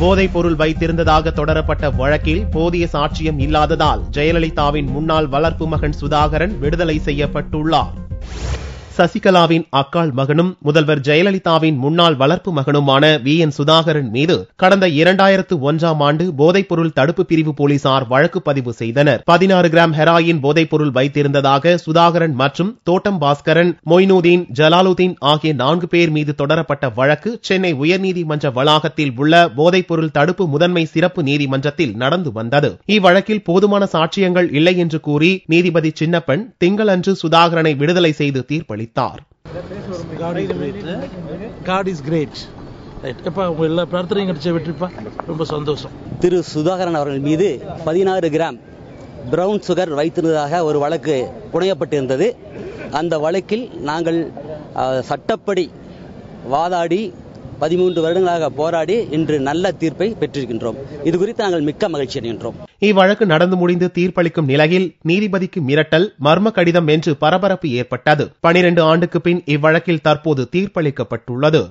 போதைப் பொருள் வைத்திருந்ததாக தொடரப்பட்ட வழக்கில் போதிய சாட்சியம் இல்லாததால் ஜெயலலிதாவின் முன்னாள் வளர்ப்பு மகன் சுதாகரன் விடுதலை செய்யப்பட்டுள்ளார். சசிகலாவின் அக்காள் மகனும் முதல்வர் ஜெயலலிதாவின் முன்னாள் வளர்ப்பு மகனுமான VN சுதாகரன் மீது கடந்த 2001ஆம் ஆண்டு போதைப் பொருள் தடுப்பு பிரிவு போலீசார் வழக்கு பதிவு செய்தனர். 16 கிராம் ஹெராயின் போதைப் பொருள் வைத்திருந்ததாக சுதாகரன் மற்றும் தோட்டம் பாஸ்கரன், மொய்னுதீன், ஜலாலுதீன் ஆகிய 4 பேர் மீது தொடரப்பட்ட வழக்கு சென்னை உயர்நீதிமன்ற வளாகத்தில் உள்ள போதைப் பொருள் தடுப்பு முதன்மை சிறப்பு நீதிமன்றத்தில் நடந்து வந்தது. இவ்வழக்கில் போதுமான சாட்சியங்கள் இல்லை என்று கூறி நீதிபதி சின்னப்பன் திங்களன்று சுதாகரனை விடுதலை செய்து தீர்ப்பளித்தார். திரு சுதாகரன் அவர்கள் மீது 16 கிராம் பிரவுன் சுகர் வைத்திருந்ததாக ஒரு வழக்கு புனையப்பட்டிருந்தது. அந்த வழக்கில் நாங்கள் சட்டப்படி வாதாடி 13 வருடங்களாக போராடி இன்று நல்ல தீர்ப்பை பெற்றிருக்கின்றோம். இது குறித்து நாங்கள் மிக்க மகிழ்ச்சி அடைகின்றோம். இவ்வழக்கு நடந்து முடிந்து தீர்ப்பளிக்கும் நிலையில் நீதிபதிக்கு மிரட்டல், மர்ம கடிதம் என்று பரபரப்பு ஏற்பட்டது. 12 ஆண்டுக்கு பின் இவ்வழக்கில் தற்போது தீர்ப்பளிக்கப்பட்டுள்ளது.